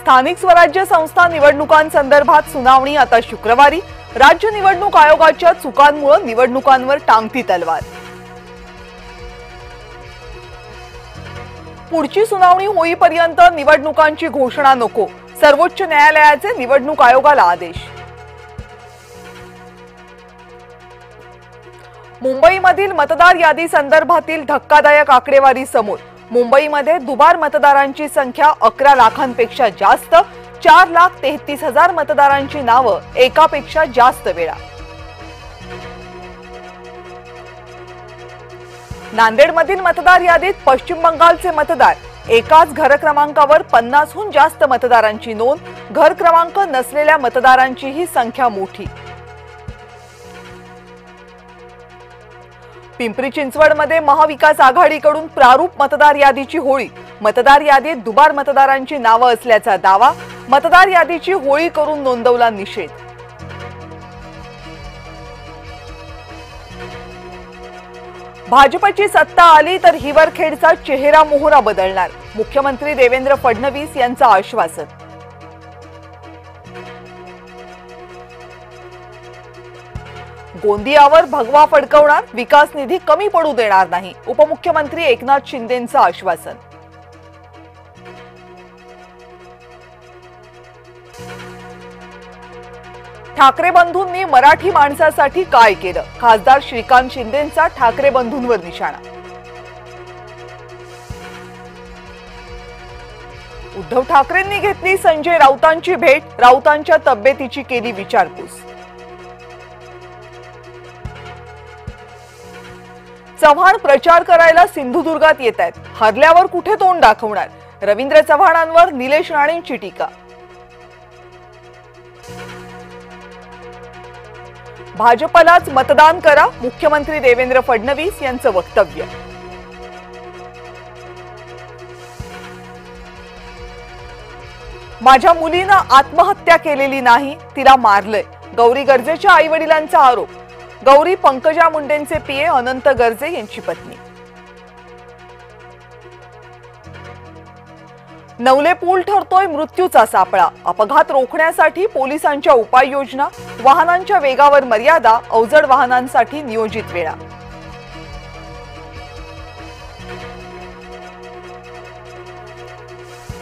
स्थानिक स्वराज्य संस्था निवडणुकांसंदर्भात सुनावणी आता शुक्रवारी। राज्य निवडणूक आयोगाच्या चुकांमुळे निवडणुकांवर टांगती तलवार। पुढची सुनावणी होईपर्यंत निवडणुकांची घोषणा नको, सर्वोच्च न्यायालयाचे निवडणूक आयोगाला आदेश। मुंबईमधील मतदार यादी संदर्भातील धक्कादायक आकडेवारी समोर। मुंबईमध्ये दुबार मतदारांची संख्या 11 लाखांपेक्षा जास्त, 4,33,000 मतदारांची नावं एकापेक्षा जास्त वेळा। नांदेडमधील मतदार यादीत पश्चिम बंगालचे मतदार, एकाच घर क्रमांकावर 50हून जास्त मतदारांची नोंद, घर क्रमांक नसलेल्या मतदारांची ही संख्या मोठी। पिंपरी चिंचवडमध्ये महाविकास आघाडीकडून प्रारूप मतदार यादीची होळी। मतदार यादीत दुबार मतदारांची नावं असल्याचा दावा, मतदार यादीची होळी करून नोंदवला निषेध। भाजपची सत्ता आली तर हिवरखेडचा चेहरा मोहरा बदलणार, मुख्यमंत्री देवेंद्र फडणवीस यांचं आश्वासन। गोंदियावर भगवा फडकवणार, विकास निधी कमी पडू देणार नाही, उपमुख्यमंत्री एकनाथ शिंदेंचं आश्वासन। ठाकरे बंधूंनी मराठी माणसासाठी काय केलं, खासदार श्रीकांत शिंदेंचा ठाकरे बंधूंवर निशाणा। उद्धव ठाकरेंनी घेतली संजय राऊतांची भेट, राऊतांच्या तब्येतीची केली विचारपूस। चव्हाण प्रचार करायला सिंधुदुर्गात येत आहेत, हरल्यावर कुठे तोंड दाखवणार, रवींद्र चव्हाणांवर निलेश राणेंची टीका। भाजपलाच मतदान करा, मुख्यमंत्री देवेंद्र फडणवीस यांचं वक्तव्य। माझ्या मुलीनं आत्महत्या केलेली नाही, तिला मारलंय, गौरी गर्जेच्या आईवडिलांचा आरोप। गौरी पंकजा मुंडेंचे पीए अनंत गर्जे यांची पत्नी। नवले पूल ठरतोय मृत्यूचा सापळा, अपघात रोखण्यासाठी पोलिसांच्या उपाययोजना, वाहनांच्या वेगावर मर्यादा, अवजड वाहनांसाठी नियोजित वेळा।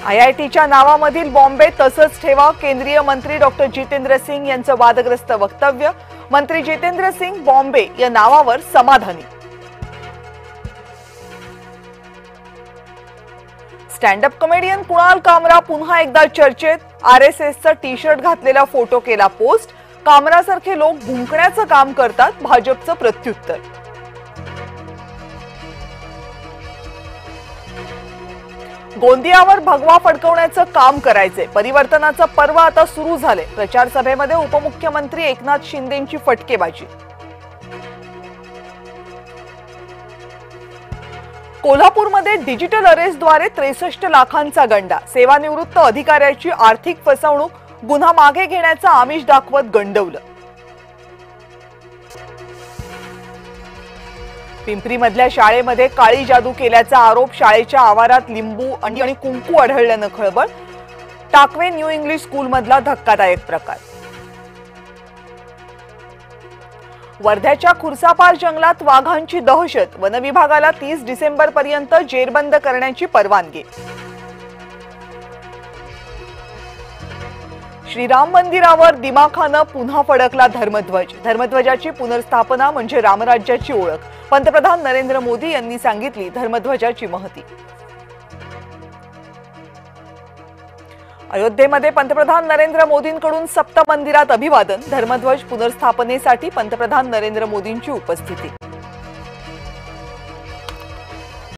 आयआयटीच्या नावामधील बॉम्बे तसंच ठेवा, केंद्रीय मंत्री डॉक्टर जितेंद्र सिंग यांचं वादग्रस्त वक्तव्य। मंत्री जितेंद्र सिंग बॉम्बे या नावावर समाधानी। स्टँडअप कॉमेडियन कुणाल कामरा पुन्हा एकदा चर्चेत, आरएसएसचा टी शर्ट घातलेला फोटो केला पोस्ट। कामरासारखे लोक भुंकण्याचं काम करतात, भाजपचं प्रत्युत्तर। गोंदियावर भगवा फडकवण्याचं काम करायचे, परिवर्तनाचं पर्व आता सुरू झाले। प्रचार सभेमध्ये उपमुख्यमंत्री एकनाथ शिंदेंची फटकेबाजी। कोल्हापूरमध्ये डिजिटल अरेस्टद्वारे 63 लाखांचा गंडा, सेवानिवृत्त अधिकाऱ्याची आर्थिक फसवणूक, गुन्हा मागे घेण्याचा आमिष दाखवत गंडवलं। पिंपरीमधल्या शाळेमध्ये काळी जादू केल्याचा आरोप, शाळेच्या आवारात लिंबू आणि कुंकू आढळल्यानं खळबळ। टाकवे न्यू इंग्लिश स्कूलमधला धक्कादायक प्रकार। वर्ध्याच्या खुर्सापार जंगलात वाघांची दहशत, वनविभागाला 30 डिसेंबरपर्यंत जेरबंद करण्याची परवानगी। श्रीराम मंदिरावर दिमाखानं पुन्हा फडकला धर्मध्वज, धर्मध्वजाची पुनर्स्थापना म्हणजे रामराज्याची ओळख, पंतप्रधान नरेंद्र मोदी यांनी सांगितली धर्मध्वजाची महती। अयोध्येमध्ये पंतप्रधान नरेंद्र मोदींकडून सप्त मंदिरात अभिवादन, धर्मध्वज पुनर्स्थापनेसाठी पंतप्रधान नरेंद्र मोदींची उपस्थिती।